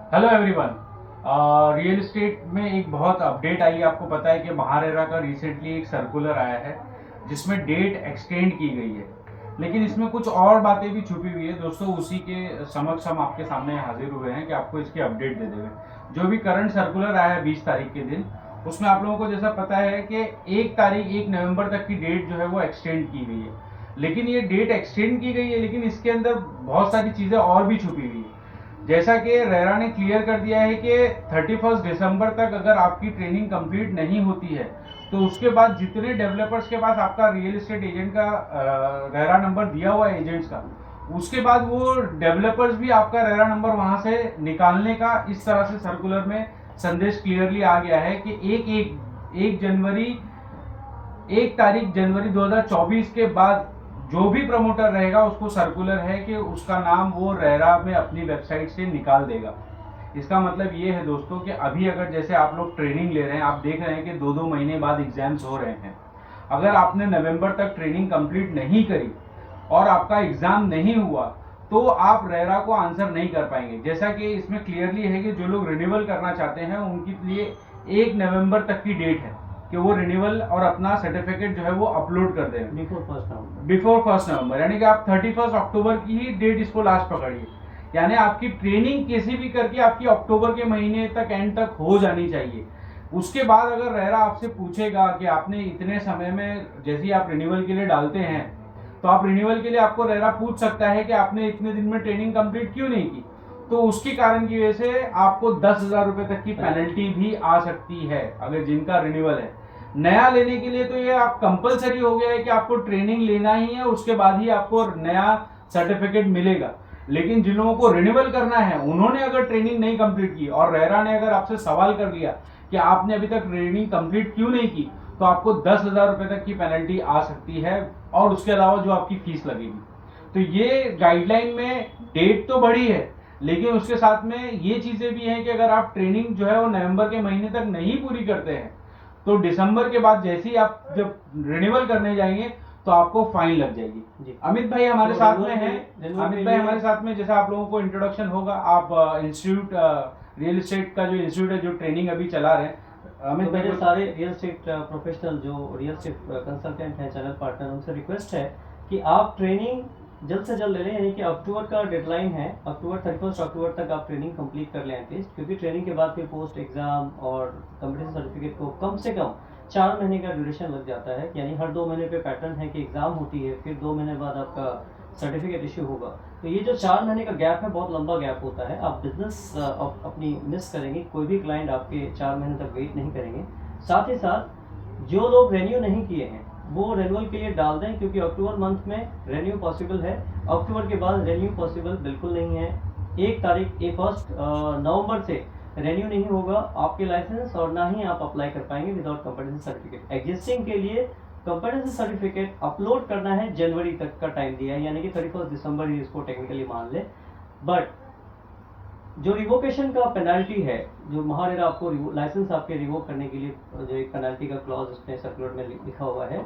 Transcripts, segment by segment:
Hello everyone. Real estate में एक बहुत अपडेट आई है। आपको पता है कि महारेरा का रिसेंटली एक सर्कुलर आया है जिसमें डेट एक्सटेंड की गई है, लेकिन इसमें कुछ और बातें भी छुपी हुई है दोस्तों। उसी के समक्ष हम आपके सामने हाजिर हुए हैं कि आपको इसकी अपडेट दे देंगे। जो भी करंट सर्कुलर आया है 20 तारीख के दिन, उसमें आप लोगों को जैसा पता है कि 1 नवंबर तक की डेट जो है वो एक्सटेंड की गई है। लेकिन ये डेट एक्सटेंड की गई है, लेकिन इसके अंदर बहुत सारी चीज़ें और भी छुपी हुई है। जैसा कि रेरा ने क्लियर कर दिया है कि 31 दिसंबर तक अगर आपकी ट्रेनिंग कंप्लीट नहीं होती है तो उसके बाद जितने डेवलपर्स के पास आपका रियल एस्टेट एजेंट का रेरा नंबर दिया हुआ है एजेंट्स का, उसके बाद वो डेवलपर्स भी आपका रेरा नंबर वहां से निकालने का इस तरह से सर्कुलर में संदेश क्लियरली आ गया है कि एक जनवरी 1 तारीख जनवरी 2024 के बाद जो भी प्रमोटर रहेगा उसको सर्कुलर है कि उसका नाम वो रेरा में अपनी वेबसाइट से निकाल देगा। इसका मतलब ये है दोस्तों कि अभी अगर जैसे आप लोग ट्रेनिंग ले रहे हैं, आप देख रहे हैं कि 2-2 महीने बाद एग्जाम्स हो रहे हैं। अगर आपने नवंबर तक ट्रेनिंग कंप्लीट नहीं करी और आपका एग्जाम नहीं हुआ तो आप रेरा को आंसर नहीं कर पाएंगे। जैसा कि इसमें क्लियरली है कि जो लोग रिन्यूअल करना चाहते हैं उनके लिए 1 नवंबर तक की डेट है कि वो रिन्यूअल और अपना सर्टिफिकेट जो है वो अपलोड कर दें बिफोर 1 नवंबर, यानी कि आप 31 अक्टूबर की ही डेट इसको लास्ट पकड़िए। यानी आपकी ट्रेनिंग किसी भी करके आपकी अक्टूबर के महीने तक एंड तक हो जानी चाहिए। उसके बाद अगर रेरा आपसे पूछेगा कि आपने इतने समय में, जैसे ही आप रिन्यूअल के लिए डालते हैं तो आप रिन्यूअल के लिए आपको रेरा पूछ सकता है कि आपने इतने दिन में ट्रेनिंग कंप्लीट क्यों नहीं की, तो उसके कारण की वजह से आपको 10,000 रुपए तक की पेनल्टी भी आ सकती है अगर जिनका रिन्यूअल है। नया लेने के लिए तो ये आप कंपलसरी हो गया है कि आपको ट्रेनिंग लेना ही है, उसके बाद ही आपको नया सर्टिफिकेट मिलेगा। लेकिन जिन लोगों को रिन्यूअल करना है उन्होंने अगर ट्रेनिंग नहीं कंप्लीट की और रेरा ने अगर आपसे सवाल कर लिया कि आपने अभी तक ट्रेनिंग कंप्लीट क्यों नहीं की, तो आपको 10,000 रुपए तक की पेनल्टी आ सकती है और उसके अलावा जो आपकी फीस लगेगी। तो ये गाइडलाइन में डेट तो बढ़ी है, लेकिन उसके साथ में ये चीजें भी हैं कि अगर आप ट्रेनिंग जो है वो नवंबर के महीने तक नहीं पूरी करते हैं तो दिसंबर के बाद जैसे ही आप जब रिन्यूअल करने जाएंगे तो आपको फाइन लग जाएगी जी। अमित भाई हमारे तो साथ में हैं। अमित भाई हमारे साथ में, जैसा आप लोगों को इंट्रोडक्शन होगा, आप इंस्टीट्यूट रियल एस्टेट का जो इंस्टीट्यूट है जो ट्रेनिंग अभी चला रहे हैं, अमित भाई, सारे रियल एस्टेट प्रोफेशनल जो रियल एस्टेट कंसल्टेंट हैं, चैनल पार्टनर, उनसे रिक्वेस्ट है कि आप ट्रेनिंग जल्द से जल्द ले लें। यानी कि अक्टूबर का डेडलाइन है, अक्टूबर 31 अक्टूबर तक आप ट्रेनिंग कंप्लीट कर लें एटलीस्ट, क्योंकि ट्रेनिंग के बाद फिर पोस्ट एग्जाम और कम्पिटिशन सर्टिफिकेट को कम से कम 4 महीने का ड्यूरेशन लग जाता है। यानी हर 2 महीने पे पैटर्न है कि एग्जाम होती है, फिर 2 महीने बाद आपका सर्टिफिकेट इश्यू होगा। तो ये जो 4 महीने का गैप है, बहुत लंबा गैप होता है। आप बिजनेस अपनी मिस करेंगे, कोई भी क्लाइंट आपके 4 महीने तक वेट नहीं करेंगे। साथ ही साथ जो लोग रेन्यू नहीं किए हैं वो रेन्यूअल के लिए डाल दें, क्योंकि अक्टूबर मंथ में रेन्यू पॉसिबल है, अक्टूबर के बाद रेन्यू पॉसिबल बिल्कुल नहीं है। 1 नवंबर से रेन्यू नहीं होगा आपके लाइसेंस, और ना ही आप अप्लाई कर पाएंगे विदाउट कंपटीशन सर्टिफिकेट। एग्जिस्टिंग के लिए कंपटीशन सर्टिफिकेट अपलोड करना है, जनवरी तक का टाइम दिया है, यानी कि 31 दिसंबर ही इसको टेक्निकली मान ले। बट जो रिवोकेशन का पेनल्टी है, जो महारेरा आपको लाइसेंस आपके रिवोक करने के लिए जो एक पेनल्टी का क्लॉज उसमें सर्कुलर में लिखा हुआ है,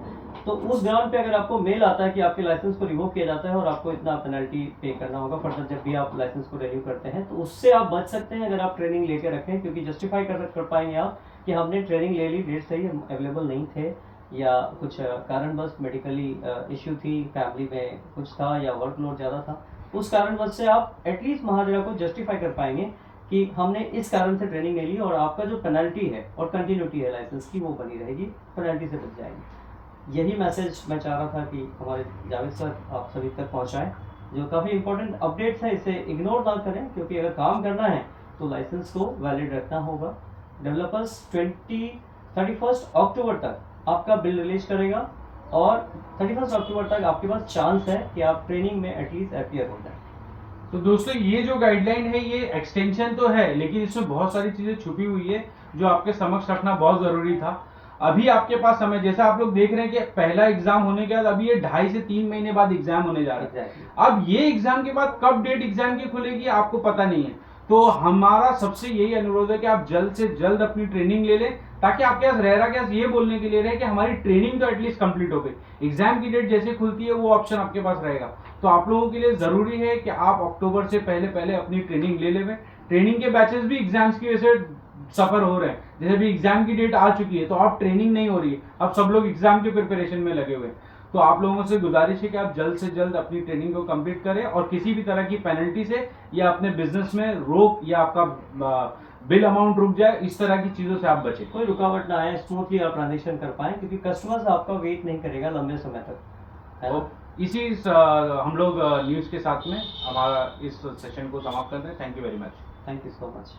तो उस ग्राउंड पे अगर आपको मेल आता है कि आपके लाइसेंस को रिवोक किया जाता है और आपको इतना पेनल्टी पे करना होगा फर्दर जब भी आप लाइसेंस को रिन्यू करते हैं, तो उससे आप बच सकते हैं अगर आप ट्रेनिंग लेके रखें। क्योंकि जस्टिफाई कर पाएंगे आप कि हमने ट्रेनिंग ले ली, डेट सही अवेलेबल नहीं थे, या कुछ कारणवश मेडिकली इश्यू थी, फैमिली में कुछ था, या वर्कलोड ज़्यादा था, उस कारणवश से आप एटलीस्ट महारेरा को जस्टिफाई कर पाएंगे कि हमने इस कारण से ट्रेनिंग ले ली, और आपका जो पेनल्टी है और कंटिन्यूटी है लाइसेंस की वो बनी रहेगी, पेनल्टी से बच जाएगी। यही मैसेज मैं चाह रहा था कि हमारे जावेद सर आप सभी तक पहुंचाएं। जो काफ़ी इंपॉर्टेंट अपडेट्स हैं इसे इग्नोर ना करें, क्योंकि अगर काम करना है तो लाइसेंस को वैलिड रखना होगा। डेवलपर्स 31 अक्टूबर तक आपका बिल रिलीज करेगा, और 31 अक्टूबर तक आपके पास चांस है कि आप ट्रेनिंग में एटलीस्ट अपीयर हो जाए। तो दोस्तों ये जो गाइडलाइन है ये एक्सटेंशन तो है, लेकिन इसमें बहुत सारी चीजें छुपी हुई है जो आपके समक्ष रखना बहुत जरूरी था। अभी आपके पास समय, जैसा आप लोग देख रहे हैं कि पहला एग्जाम होने के बाद अभी ये 2.5 से 3 महीने बाद एग्जाम होने जा रहा है। अब ये एग्जाम के बाद कब डेट एग्जाम की खुलेगी आपको पता नहीं है। तो हमारा सबसे यही अनुरोध है कि आप जल्द से जल्द अपनी ट्रेनिंग ले लें, ताकि आपके पास रेरा के पास ये बोलने के लिए रहे कि हमारी ट्रेनिंग तो एटलीस्ट कंप्लीट हो गई। एग्जाम की डेट जैसे खुलती है वो ऑप्शन आपके पास रहेगा। तो आप लोगों के लिए जरूरी है कि आप अक्टूबर से पहले पहले अपनी ट्रेनिंग ले लें। ट्रेनिंग के बैचेस भी एग्जाम्स की वजह से सफर हो रहे हैं। जैसे भी एग्जाम की डेट आ चुकी है तो अब ट्रेनिंग नहीं हो रही है, अब सब लोग एग्जाम के प्रिपरेशन में लगे हुए हैं। तो आप लोगों से गुजारिश है कि आप जल्द से जल्द अपनी ट्रेनिंग को कंप्लीट करें और किसी भी तरह की पेनल्टी से या अपने बिजनेस में रोक या आपका बिल अमाउंट रुक जाए, इस तरह की चीजों से आप बचें। कोई रुकावट ना आए, स्मूथली आप ट्रांजेक्शन कर पाए, क्योंकि कस्टमर्स आपका वेट नहीं करेगा लंबे समय तक, है ना? तो इसी हम लोग न्यूज़ के साथ में हमारा इस सेशन को समाप्त करते हैं। Thank you very much. Thank you so much.